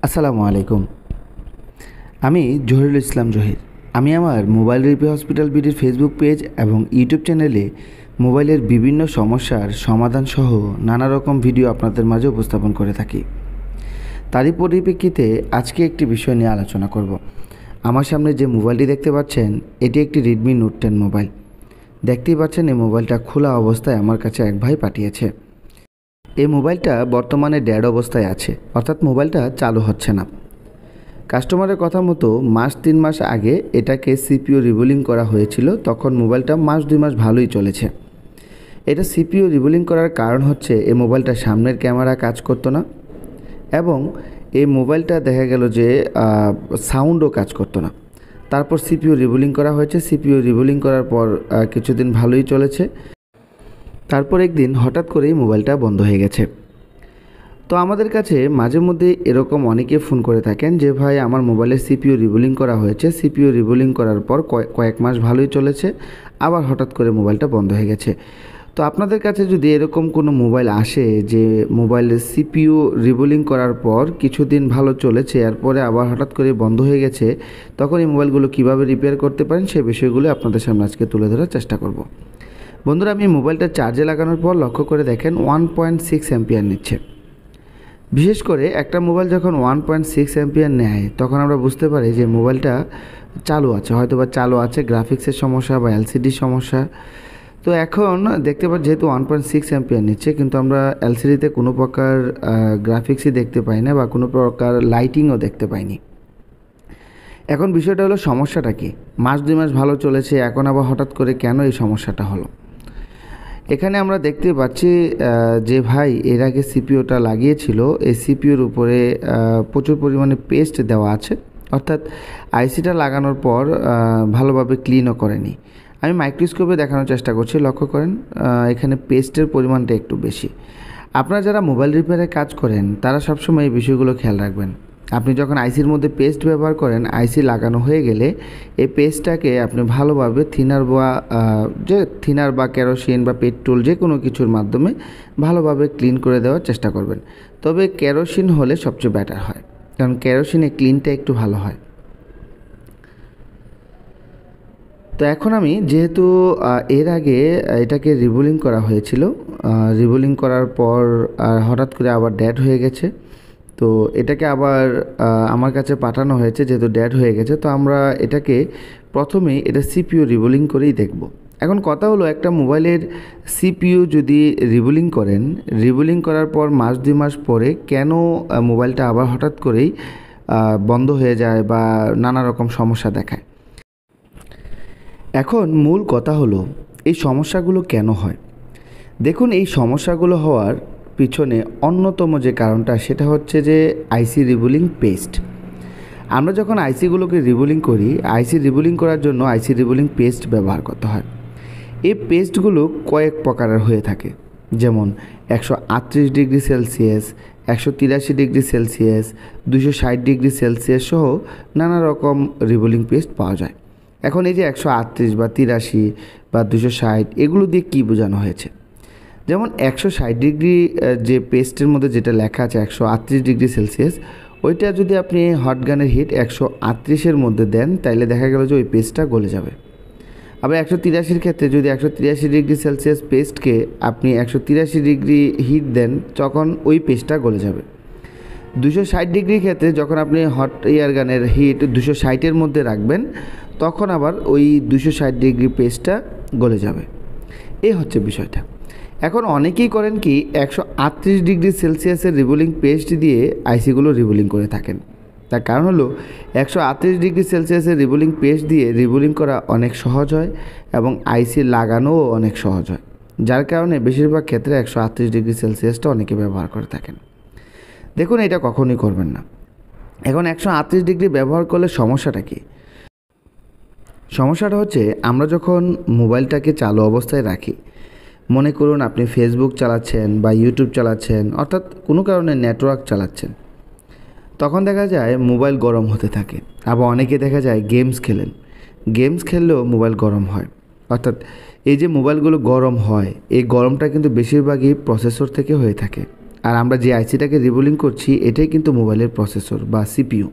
আসসালামু আলাইকুম। আমি জহিরুল ইসলাম জহির। আমি আমার মোবাইল রিপেয়ার হসপিটাল বিডির ফেসবুক পেজ এবং ইউটিউব চ্যানেলে মোবাইলের বিভিন্ন সমস্যার সমাধান সহ নানা রকম ভিডিও আপনাদের মাঝে উপস্থাপন করে থাকি। তারই পরিপ্রেক্ষিতে আজকে একটি বিষয় নিয়ে আলোচনা করব। আমার সামনে যে মোবাইলটি দেখতে পাচ্ছেন এটি একটি রেডমি নোট 10 মোবাইল। দেখতেই পাচ্ছেন এই মোবাইলটা খোলা অবস্থায় আমার কাছে এক ভাই পাঠিয়েছে। এই মোবাইলটা বর্তমানে ডেড অবস্থায় আছে, অর্থাৎ মোবাইলটা চালু হচ্ছে না। কাস্টমারের কথা মতো 3 মাস আগে এটাকে সিপিইউ রিবুলিং করা হয়েছিল, তখন মোবাইলটা 2 মাস ভালোই চলেছে। এটা সিপিইউ রিবুলিং করার কারণ হচ্ছে এই মোবাইলটা সামনের ক্যামেরা কাজ করতো না এবং এই মোবাইলটা দেখা গেল যে সাউন্ডও কাজ করতো না। তারপর সিপিইউ রিবুলিং করা হয়েছে। সিপিইউ রিবুলিং করার পর কিছুদিন ভালোই চলেছে। তারপর একদিন হঠাৎ করেই মোবাইলটা বন্ধ হয়ে গেছে। তো আমাদের কাছে মাঝে মধ্যে এরকম অনেকে ফোন করে থাকেন যে ভাই আমার মোবাইলের সিপিইউ রিবুলিং করা হয়েছে, সিপিইউ রিবুলিং করার পর কয়েক মাস ভালোই চলেছে, আবার হঠাৎ করে মোবাইলটা বন্ধ হয়ে গেছে। তো আপনাদের কাছে যদি এরকম কোনো মোবাইল আসে যে মোবাইলের সিপিইউ রিবুলিং করার পর কিছুদিন ভালো চলেছে এরপরে আবার হঠাৎ করে বন্ধ হয়ে গেছে, তখন এই মোবাইলগুলো কীভাবে রিপেয়ার করতে পারেন সেই বিষয়গুলো আপনাদের সামনে আজকে তুলে ধরার চেষ্টা করব। বন্ধুরা, আমি মোবাইলটা চার্জে লাগানোর পর লক্ষ্য করে দেখেন 1.6 অ্যাম্পিয়ার নিচ্ছে। বিশেষ করে একটা মোবাইল যখন 1.6 অ্যাম্পিয়ার নেয় তখন আমরা বুঝতে পারি যে মোবাইলটা চালু আছে, হয়তো বা চালু আছে গ্রাফিক্সের সমস্যা বা এলসিডির সমস্যা। তো এখন দেখতে পাচ্ছি যেহেতু 1.6 অ্যাম্পিয়ার নিচ্ছে, কিন্তু আমরা এলসিডিতে কোনো প্রকার গ্রাফিক্সই দেখতে পাই না বা কোনো প্রকার লাইটিংও দেখতে পাইনি। এখন বিষয়টা হলো সমস্যাটা কি? 2 মাস ভালো চলেছে, এখন আবার হঠাৎ করে কেন এই সমস্যাটা হলো? এখানে আমরা দেখতে পাচ্ছি যে ভাই এর আগে সিপিইউটা লাগিয়েছিল, এই সিপিইউর উপরে প্রচুর পরিমাণে পেস্ট দেওয়া আছে, অর্থাৎ আইসিটা লাগানোর পর ভালোভাবে ক্লিনও করেনি। আমি মাইক্রোস্কোপে দেখানোর চেষ্টা করছি, লক্ষ্য করেন এখানে পেস্টের পরিমাণটা একটু বেশি। আপনারা যারা মোবাইল রিপেয়ারে কাজ করেন তারা সবসময় এই বিষয়গুলো খেয়াল রাখবেন। আপনি যখন আইসির মধ্যে পেস্ট ব্যবহার করেন, আইসি লাগানো হয়ে গেলে এই পেস্টটাকে আপনি ভালোভাবে থিনার বা কেরোসিন বা পেট্রোল যে কোনো কিছুর মাধ্যমে ভালোভাবে ক্লিন করে দেওয়ার চেষ্টা করবেন। তবে কেরোসিন হলে সবচেয়ে বেটার হয়, কারণ কেরোসিনে ক্লিনটা একটু ভালো হয়। তো এখন আমি যেহেতু এর আগে এটাকে রিবুলিং করা হয়েছিল, রিবুলিং করার পর হঠাৎ করে আবার ডেড হয়ে গেছে, তো এটাকে আবার আমার কাছে পাঠানো হয়েছে। যেহেতু ডেড হয়ে গেছে তো আমরা এটাকে প্রথমেই এটা সিপিইউ রিবুলিং করেই দেখব। এখন কথা হলো, একটা মোবাইলের সিপিইউ যদি রিবুলিং করেন, রিবুলিং করার পর 2 মাস পরে কেন মোবাইলটা আবার হঠাৎ করেই বন্ধ হয়ে যায় বা নানা রকম সমস্যা দেখায়? এখন মূল কথা হলো এই সমস্যাগুলো কেন হয়। দেখুন, এই সমস্যাগুলো হওয়ার পিছনে অন্যতম যে কারণটা সেটা হচ্ছে যে আইসি রিবুলিং পেস্ট। আমরা যখন আইসিগুলোকে রিবুলিং করি, আইসি রিবুলিং করার জন্য আইসি রিবুলিং পেস্ট ব্যবহার করতে হয়। এই পেস্টগুলো কয়েক প্রকারের হয়ে থাকে, যেমন 138 degree Celsius, 183 degree Celsius, 260 degree Celsius সহ নানা রকম রিবুলিং পেস্ট পাওয়া যায়। এখন এই যে 138 বা 83 বা 260 এগুলো দিয়ে কী বোঝানো হয়েছে? যেমন 160 ডিগ্রি যে পেস্টের মধ্যে যেটা লেখা আছে 138 ডিগ্রি সেলসিয়াস, ওইটা যদি আপনি হট গানের হিট 138-এর মধ্যে দেন তাইলে দেখা গেল যে ওই পেস্টটা গলে যাবে। আবার 183-র ক্ষেত্রে যদি 183 ডিগ্রি সেলসিয়াস পেস্টকে আপনি 183 ডিগ্রি হিট দেন তখন ওই পেস্টটা গলে যাবে। 260 ডিগ্রির ক্ষেত্রে যখন আপনি হট এয়ার গানের হিট 260-এর মধ্যে রাখবেন তখন আবার ওই 260 ডিগ্রি পেস্টটা গলে যাবে। এই হচ্ছে বিষয়টা। এখন অনেকেই করেন কি 138 ডিগ্রি সেলসিয়াসের রিবুলিং পেস্ট দিয়ে আইসিগুলো রিবুলিং করে থাকেন। তার কারণ হলো 138 ডিগ্রি সেলসিয়াসের রিবুলিং পেস্ট দিয়ে রিবুলিং করা অনেক সহজ হয় এবং আইসি লাগানোও অনেক সহজ হয়, যার কারণে বেশিরভাগ ক্ষেত্রে 138 ডিগ্রি সেলসিয়াসটা অনেকে ব্যবহার করে থাকেন। দেখুন, এটা কখনোই করবেন না। এখন 138 ডিগ্রি ব্যবহার করলে সমস্যাটা কী? সমস্যাটা হচ্ছে আমরা যখন মোবাইলটাকে চালু অবস্থায় রাখি, মনে করুন আপনি ফেসবুক চালাচ্ছেন বা ইউটিউব চালাচ্ছেন, অর্থাৎ কোনো কারণে নেটওয়ার্ক চালাচ্ছেন, তখন দেখা যায় মোবাইল গরম হতে থাকে। আবার অনেকে দেখা যায় গেমস খেললেও মোবাইল গরম হয়। অর্থাৎ এই যে মোবাইলগুলো গরম হয়, এই গরমটা কিন্তু বেশিরভাগই প্রসেসর থেকে হয়ে থাকে। আর আমরা যে আইসিটাকে রিবুলিং করছি এটাই কিন্তু মোবাইলের প্রসেসর বা সিপিইউ।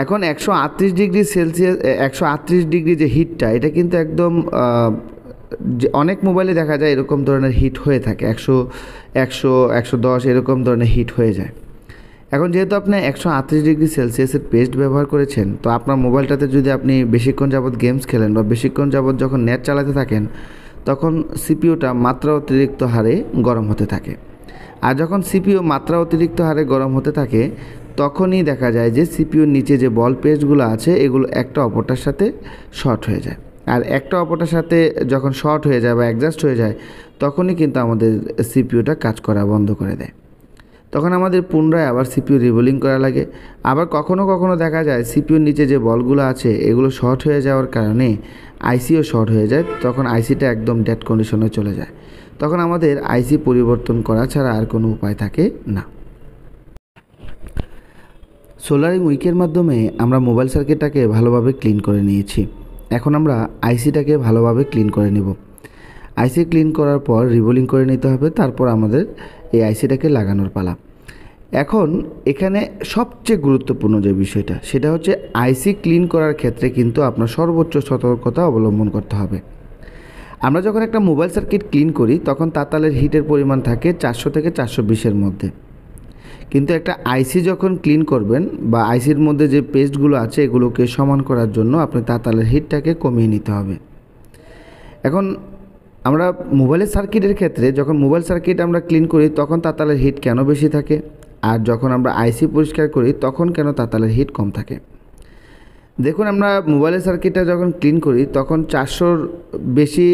এখন 138°C 138° যে হিটটা, এটা কিন্তু একদম যে অনেক মোবাইলে দেখা যায় এরকম ধরনের হিট হয়ে থাকে, 100, 110 এরকম ধরনের হিট হয়ে যায়। এখন যেহেতু আপনি 138°C পেস্ট ব্যবহার করেছেন, তো আপনার মোবাইলটাতে যদি আপনি বেশিক্ষণ যাবৎ গেমস খেলেন বা বেশিক্ষণ যাবৎ যখন নেট চালাতে থাকেন, তখন সিপিইউটা মাত্রা অতিরিক্ত হারে গরম হতে থাকে। আর যখন সিপিইউ মাত্রা অতিরিক্ত হারে গরম হতে থাকে, তখনই দেখা যায় যে সিপিইউর নিচে যে বল পেস্টগুলো আছে এগুলো একটা অপরটার সাথে শর্ট হয়ে যায়। আর একটা অপরটার সাথে যখন শর্ট হয়ে যায় বা অ্যাডজাস্ট হয়ে যায়, তখনই কিন্তু আমাদের সিপিইউটা কাজ করা বন্ধ করে দেয়। তখন আমাদের পুনরায় আবার সিপিইউ রিবুলিং করা লাগে। আবার কখনো কখনো দেখা যায় সিপিইউর নিচে যে বলগুলো আছে এগুলো শর্ট হয়ে যাওয়ার কারণে আইসিও শর্ট হয়ে যায়, তখন আইসিটা একদম ডেড কন্ডিশনে চলে যায়। তখন আমাদের আইসি পরিবর্তন করা ছাড়া আর কোনো উপায় থাকে না। সোলারিং উইকের মাধ্যমে আমরা মোবাইল সার্কিটটাকে ভালোভাবে ক্লিন করে নিয়েছি। এখন আমরা আইসিটাকে ভালোভাবে ক্লিন করে নেব। আইসি ক্লিন করার পর রিবুলিং করে নিতে হবে, তারপর আমাদের এই আইসিটাকে লাগানোর পালা। এখন এখানে সবচেয়ে গুরুত্বপূর্ণ যে বিষয়টা, সেটা হচ্ছে আইসি ক্লিন করার ক্ষেত্রে কিন্তু আপনার সর্বোচ্চ সতর্কতা অবলম্বন করতে হবে। আমরা যখন একটা মোবাইল সার্কিট ক্লিন করি তখন তাতালের হিটের পরিমাণ থাকে 400 থেকে 420-এর মধ্যে। কিন্তু একটা আইসি যখন ক্লিন করবেন বা আইসির মধ্যে যে পেস্টগুলো আছে এগুলোকে সমান করার জন্য আপনি তাতালের হিটটাকে কমিয়ে নিতে হবে। এখন আমরা মোবাইলের সার্কিটের ক্ষেত্রে যখন মোবাইল সার্কিট আমরা ক্লিন করি তখন তাতালের হিট কেন বেশি থাকে, আর যখন আমরা আইসি পরিষ্কার করি তখন কেন তাতালের হিট কম থাকে? দেখুন, আমরা মোবাইলের সার্কিটটা যখন ক্লিন করি তখন 400-র বেশি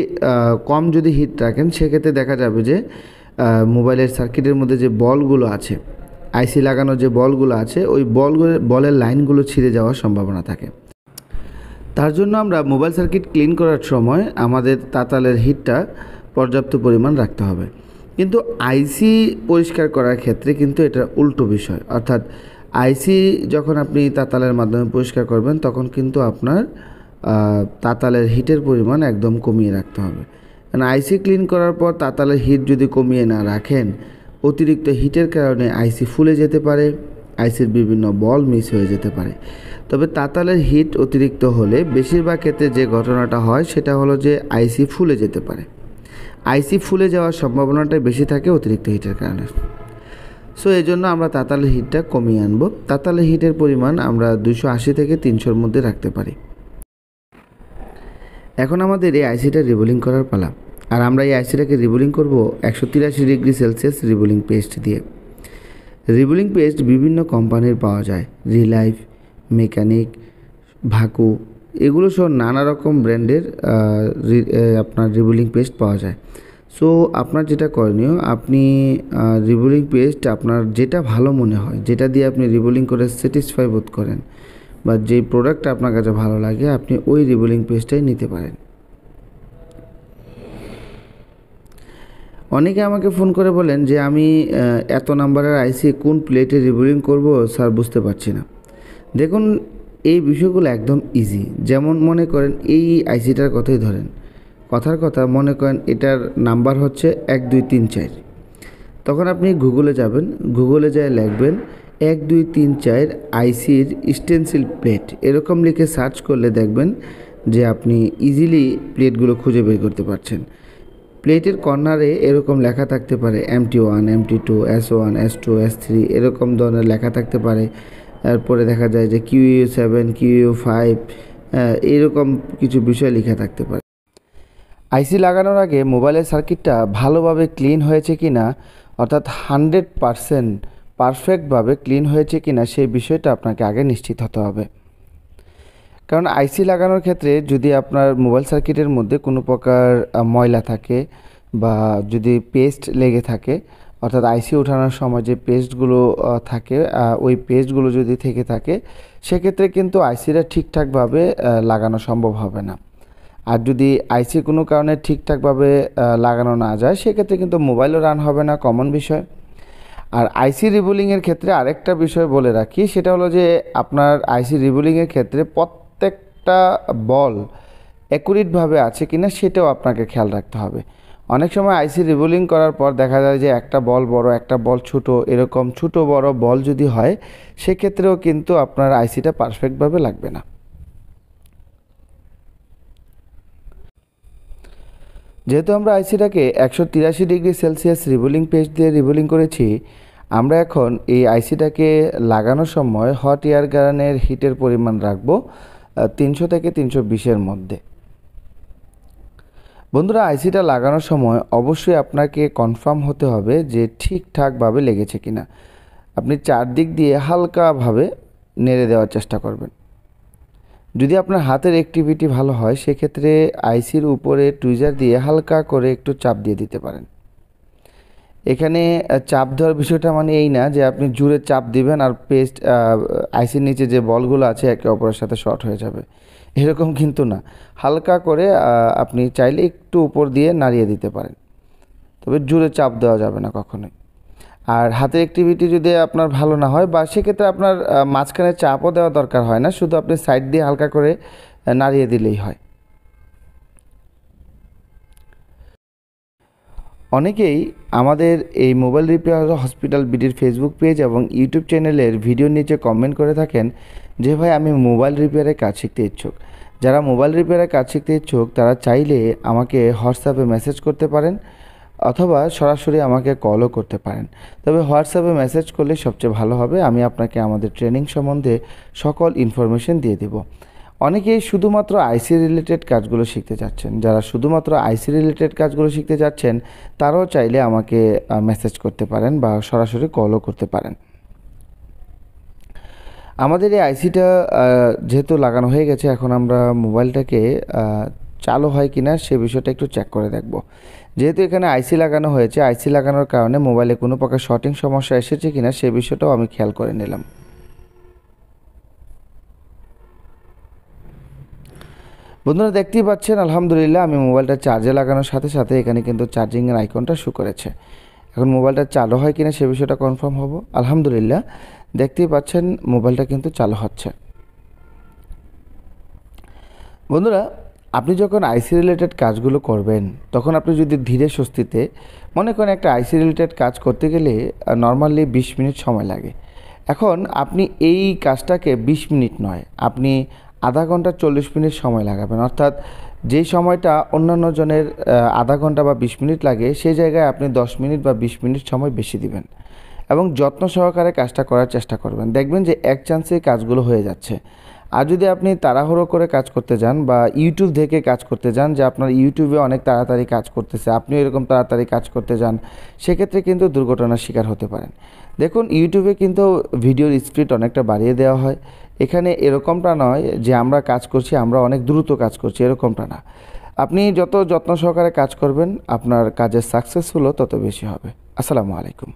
কম যদি হিট রাখেন, সেক্ষেত্রে দেখা যাবে যে মোবাইলের সার্কিটের মধ্যে যে বলগুলো আছে, আইসি লাগানো যে বলগুলো আছে, ওই বলের লাইনগুলো ছিঁড়ে যাওয়ার সম্ভাবনা থাকে। তার জন্য আমরা মোবাইল সার্কিট ক্লিন করার সময় আমাদের তাতালের হিটটা পর্যাপ্ত পরিমাণ রাখতে হবে। কিন্তু আইসি পরিষ্কার করার ক্ষেত্রে কিন্তু এটা উল্টো বিষয়, অর্থাৎ আইসি যখন আপনি তাতালের মাধ্যমে পরিষ্কার করবেন তখন কিন্তু আপনার তাতালের হিটের পরিমাণ একদম কমিয়ে রাখতে হবে। কারণ আইসি ক্লিন করার পর তাতালের হিট যদি কমিয়ে না রাখেন, অতিরিক্ত হিটের কারণে আইসি ফুলে যেতে পারে, আইসির বিভিন্ন বল মিস হয়ে যেতে পারে। তবে তাতালের হিট অতিরিক্ত হলে বেশিরভাগ ক্ষেত্রে যে ঘটনাটা হয় সেটা হলো যে আইসি ফুলে যেতে পারে। আইসি ফুলে যাওয়ার সম্ভাবনাটাই বেশি থাকে অতিরিক্ত হিটের কারণে। সো এই জন্য আমরা তাতালের হিটটা কমিয়ে আনব। তাতালের হিটের পরিমাণ আমরা 280 থেকে 300-র মধ্যে রাখতে পারি। এখন আমাদের এই আইসিটা রিবুলিং করার পালা। আর আমরা এই আইসিটাকে রিবুলিং করব 183°C রিবুলিং পেস্ট দিয়ে। রিবুলিং পেস্ট বিভিন্ন কোম্পানির পাওয়া যায়, রিলাইফ, মেকানিক, ভাকু, এগুলো সব নানা রকম ব্র্যান্ডের আপনার রিবুলিং পেস্ট পাওয়া যায়। সো আপনার যেটা করণীয়, আপনি রিবুলিং পেস্ট আপনার যেটা ভালো মনে হয়, যেটা দিয়ে আপনি রিবুলিং করে স্যাটিসফাই বোধ করেন বা যেই প্রোডাক্টটা আপনার কাছে ভালো লাগে, আপনি ওই রিবুলিং পেস্টটাই নিতে পারেন। অনেকে আমাকে ফোন করে বলেন যে আমি এত নাম্বারের আইসি কোন প্লেটে রিবুলিং করব স্যার, বুঝতে পারছি না। দেখুন, এই বিষয়গুলো একদম ইজি। যেমন মনে করেন এই আইসিটার কথাই ধরেন, কথার কথা মনে করেন এটার নাম্বার হচ্ছে 1 2 3 4। তখন আপনি গুগলে যাবেন, গুগলে যেয়ে লিখবেন 1 2 3 4 আইসির স্টেনসিল প্লেট, এরকম লিখে সার্চ করলে দেখবেন যে আপনি ইজিলি প্লেটগুলো খুঁজে বের করতে পারছেন। প্লেটের কর্নারে এরকম লেখা থাকতে পারে MT1, MT2, S1, S2, S3 এরকম ধরনের লেখা থাকতে পারে। তারপরে দেখা যায় যে QU7, QU5 এরকম কিছু বিষয় লেখা থাকতে পারে। আইসি লাগানোর আগে মোবাইলের সার্কিটটা ভালোভাবে ক্লিন হয়েছে কিনা, অর্থাৎ 100% পারফেক্টভাবে ক্লিন হয়েছে কিনা সেই বিষয়টা আপনাকে আগে নিশ্চিত হতে হবে। কারণ আইসি লাগানোর ক্ষেত্রে যদি আপনার মোবাইল সার্কিটের মধ্যে কোনো প্রকার ময়লা থাকে বা যদি পেস্ট লেগে থাকে, অর্থাৎ আইসি ওঠানোর সময় যে পেস্টগুলো থাকে, ওই পেস্টগুলো যদি থেকে থাকে, সেক্ষেত্রে কিন্তু আইসিটা ঠিকঠাকভাবে লাগানো সম্ভব হবে না। আর যদি আইসি কোনো কারণে ঠিকঠাকভাবে লাগানো না যায়, সেক্ষেত্রে কিন্তু মোবাইলও রান হবে না, কমন বিষয়। আর আইসি রিবুলিংয়ের ক্ষেত্রে আরেকটা বিষয় বলে রাখি, সেটা হলো যে আপনার আইসি রিবুলিংয়ের ক্ষেত্রে প্রত্যেকটা বল অ্যাকুরেটভাবে আছে কিনা সেটাও আপনাকে খেয়াল রাখতে হবে। অনেক সময় আইসি রিবোলিং করার পর দেখা যায় যে একটা বল বড় একটা বল ছোট, এরকম ছোট বড় বল যদি হয় সেক্ষেত্রেও কিন্তু আপনার আইসিটা পারফেক্টভাবে লাগবে না। যেহেতু আমরা আইসিটাকে 183°C রিবোলিং পেস্ট দিয়ে রিবোলিং করেছি, আমরা এখন এই আইসিটাকে লাগানোর সময় হট এয়ার গানের হিটের পরিমাণ রাখবো 300 থেকে 320-এর মধ্যে। বন্ধুরা, আইসিটা লাগানোর সময় অবশ্যই আপনাকে কনফার্ম হতে হবে যে ঠিকঠাকভাবে লেগেছে কিনা। আপনি চারদিক দিয়ে হালকাভাবে নেড়ে দেওয়ার চেষ্টা করবেন। যদি আপনার হাতের অ্যাক্টিভিটি ভালো হয় সেক্ষেত্রে আইসির উপরে টুইজার দিয়ে হালকা করে একটু চাপ দিয়ে দিতে পারেন। এখানে চাপ দেওয়ার বিষয়টা মানে এই না যে আপনি জোরে চাপ দিবেন আর পেস্ট আইসির নিচে যে বলগুলো আছে একে অপরের সাথে শর্ট হয়ে যাবে, এরকম কিন্তু না। হালকা করে আপনি চাইলে একটু উপর দিয়ে নাড়িয়ে দিতে পারেন, তবে জোরে চাপ দেওয়া যাবে না কখনোই। আর হাতের অ্যাক্টিভিটি যদি আপনার ভালো না হয় বা সেক্ষেত্রে আপনার মাঝখানে চাপও দেওয়া দরকার হয় না, শুধু আপনি সাইড দিয়ে হালকা করে নাড়িয়ে দিলেই হয়। অনেকেই আমাদের এই মোবাইল রিপেয়ার হসপিটাল বিডির ফেসবুক পেজ এবং ইউটিউব চ্যানেলের ভিডিওর নিচে কমেন্ট করে থাকেন যে ভাই আমি মোবাইল রিপেয়ারের কাজ শিখতে ইচ্ছুক। যারা মোবাইল রিপেয়ারের কাজ শিখতে ইচ্ছুক তারা চাইলে আমাকে হোয়াটসঅ্যাপে মেসেজ করতে পারেন অথবা সরাসরি আমাকে কলও করতে পারেন। তবে হোয়াটসঅ্যাপে মেসেজ করলে সবচেয়ে ভালো হবে, আমি আপনাকে আমাদের ট্রেনিং সম্বন্ধে সকল ইনফরমেশন দিয়ে দেব। অনেকেই শুধুমাত্র আইসি রিলেটেড কাজগুলো শিখতে চাচ্ছেন। যারা শুধুমাত্র আইসি রিলেটেড কাজগুলো শিখতে চাচ্ছেন তারাও চাইলে আমাকে মেসেজ করতে পারেন বা সরাসরি কলও করতে পারেন। আমাদের এই আইসিটা যেহেতু লাগানো হয়ে গেছে, এখন আমরা মোবাইলটাকে চালু হয় কিনা সে বিষয়টা একটু চেক করে দেখব। যেহেতু এখানে আইসি লাগানো হয়েছে, আইসি লাগানোর কারণে মোবাইলে কোনো প্রকার শর্টিং সমস্যা এসেছে কিনা সে বিষয়টাও আমি খেয়াল করে নিলাম। বন্ধুরা, দেখতেই পাচ্ছেন আলহামদুলিল্লাহ আমি মোবাইলটা চার্জে লাগানোর সাথে সাথে এখানে কিন্তু চার্জিংয়ের আইকনটা শো করেছে। এখন মোবাইলটা চালু হয় কিনা সে বিষয়টা কনফার্ম হব। আলহামদুলিল্লাহ দেখতেই পাচ্ছেন মোবাইলটা কিন্তু চালু হচ্ছে। বন্ধুরা, আপনি যখন আইসি রিলেটেড কাজগুলো করবেন তখন আপনি যদি ধীরে স্বস্তিতে, মনে করেন একটা আইসি রিলেটেড কাজ করতে গেলে নর্মালি 20 মিনিট সময় লাগে। এখন আপনি এই কাজটাকে 20 মিনিট নয়, আপনি আধা ঘন্টা 40 মিনিট সময় লাগাবেন। অর্থাৎ যেই সময়টা অন্যান্য জনের আধা ঘন্টা বা 20 মিনিট লাগে সেই জায়গায় আপনি 10 মিনিট বা 20 মিনিট সময় বেশি দিবেন এবং যত্ন সহকারে কাজটা করার চেষ্টা করবেন। দেখবেন যে এক চান্সেই কাজগুলো হয়ে যাচ্ছে। আর যদি আপনি তাড়াহুড়ো করে কাজ করতে যান বা ইউটিউব দেখে কাজ করতে যান যে আপনার ইউটিউবে অনেক তাড়াতাড়ি কাজ করতেছে, আপনিও এরকম তাড়াতাড়ি কাজ করতে যান, সেক্ষেত্রে কিন্তু দুর্ঘটনার শিকার হতে পারেন। দেখুন, ইউটিউবে কিন্তু ভিডিওর স্পিড অনেকটা বাড়িয়ে দেওয়া হয়। এখানে এরকমটা নয় যে আমরা কাজ করছি, আমরা অনেক দ্রুত কাজ করছি, এরকমটা না। আপনি যত যত্ন সহকারে কাজ করবেন আপনার কাজের সাকসেসফুলও তত বেশি হবে। আসসালামু আলাইকুম।